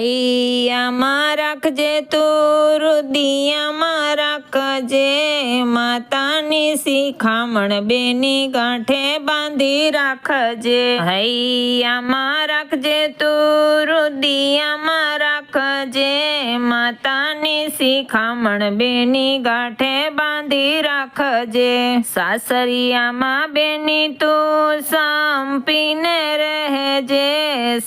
હૈયામાં રાખજે તું રુદિયામાં રાખજે, માતાની શિખામણ બેની ગાંઠે બાંધી રાખજે। હૈયામાં રાખજે તું રુદિયામાં રાખજે, માતાની શિખામણ બેની ગાંઠે બાંધી રાખજે। સાસરિયામાં બેની તું સંપીને રહેજે,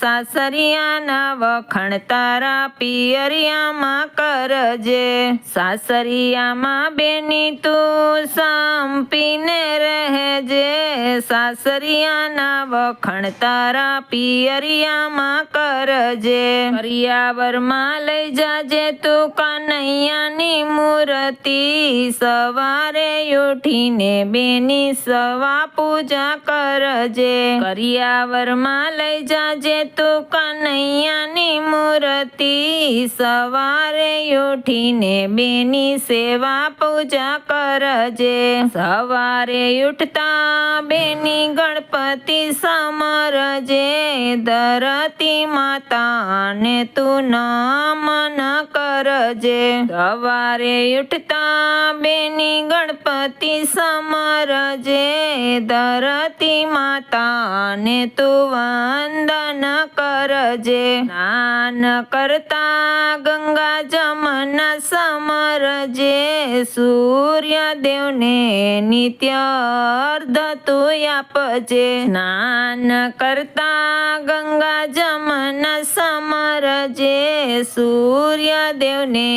સાસરિયાના વખાણ તારા પિયરિયામાં કરજે। સાસરિયામાં બેની તું સંપીને રહેજે, સાસરિયાના વખાણ તારા પિયરિયામાં કરજે। કરિયાવરમાં લઈ જાજે તું કનૈયાની મૂર્તિ, સવારે ઉઠીને બેની સવા પૂજા કરજે। કરિયાવરમાં લઈ જાજે તું કનૈયાની મૂર્તિ, સવારે ઉઠીને બેની સેવા પૂજા કરજે। સવારે ઉઠતા બેની ગણપતિ સમરજે, ધરતી માતાને તું નમન કરજે। સવારે ઉઠતા બેની ગણપતિ સમરજે, ધરતી માતાને તું વંદન કરજે। સ્નાન કરતા ગંગા જમના સમરજે, સૂર્યદેવને નિત્ય અર્ધ તું આપજે। સ્નાન કરતા ગંગા જમના સમરજે, સૂર્યદેવને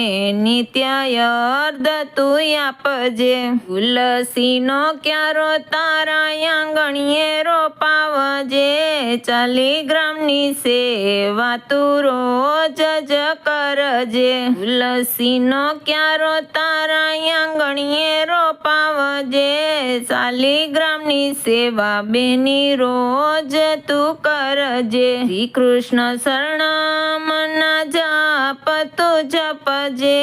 નિત્ય અર્ધ તું આપજે। તુલસીનો ક્યારો તારા આંગણીએ રોપાવજે, 40 ગ્રામની સેવા તું રોજ જ કરજે। તુલસીનો ક્યારો તારા આંગણીએ રોપાવજે, 40 ગ્રામની સેવા બેની રોજ તું કરજે। શ્રી કૃષ્ણ શરણામના જાપ તું જપજે,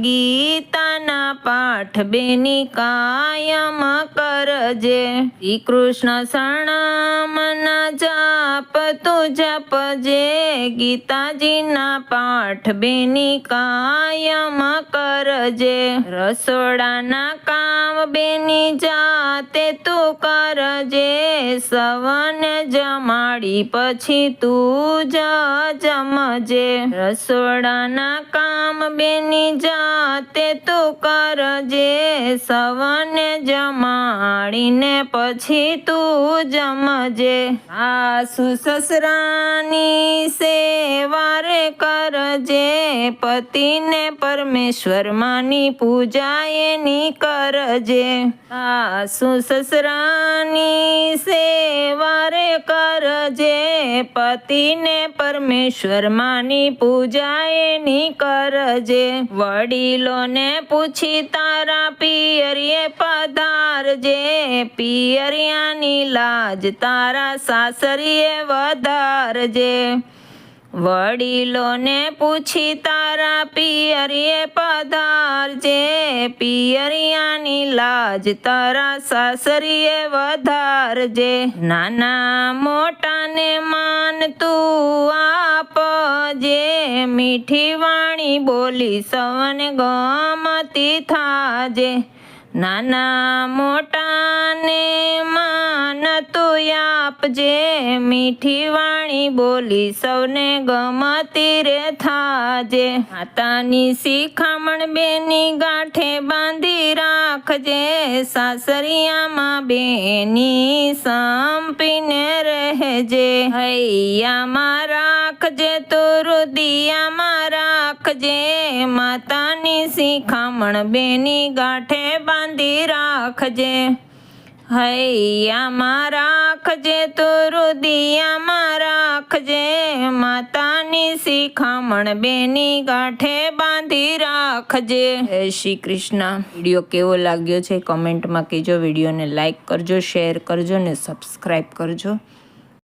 ગીતાના પાઠ બેની કાયમ કરજે। શ્રી કૃષ્ણ શરણામના જાપ તું જપજે, ગીતાજીના પાઠ બેની કાયમ કરજે। રસોડાના કામ બેની જાતે તું કરજે, સવને જમાડી પછી તું જ જમજે। રસોડાના કામ બેની જાતે તું કરજે, સવને જમાડીને પછી તું જમજે। સાસુ સસરાની સેવા રે કરજે, પતિને પરમેશ્વર માની પૂજા એની કરજે। સાસુ સસરાની સેવા રે કરજે, પતિને પરમેશ્વર માની પૂજા એની કરજે। વડીલોને પૂછી તારા પિયરીએ પધારજે, પિયરિયાની લાજ તારા સાસરીએ વધારજે। વડીલોને પૂછી તારા પિયરીએ પધારજે, પિયરિયાની લાજ તારા સાસરીએ વધારજે। નાના મોટાને માન તું આપજે, મીઠી વાણી બોલી સૌને ગમતી થાજે। નાના મોટાને માન તું આપજે, મીઠી વાણી બોલી સૌને ગમતી રે થાજે। માતાની શિખામણ બેની ગાંઠે બાંધી રાખજે, સાસરિયામાં બેની સંપીને રહેજે। હૈયામાં રાખજે તું રુદિયામાં રાખજે, માતાની શિખામણ બેની ગાંઠે બાંધી રાખજે। હૈયામાં રાખજે તું રુદિયામાં રાખજે, માતાની શિખામણ બેની ગાંઠે બાંધી રાખજે। જય શ્રી કૃષ્ણ। વિડીયો કેવો લાગ્યો છે કમેન્ટમાં કહેજો। વિડીયોને લાઈક કરજો, શેર કરજો ને સબસ્ક્રાઈબ કરજો।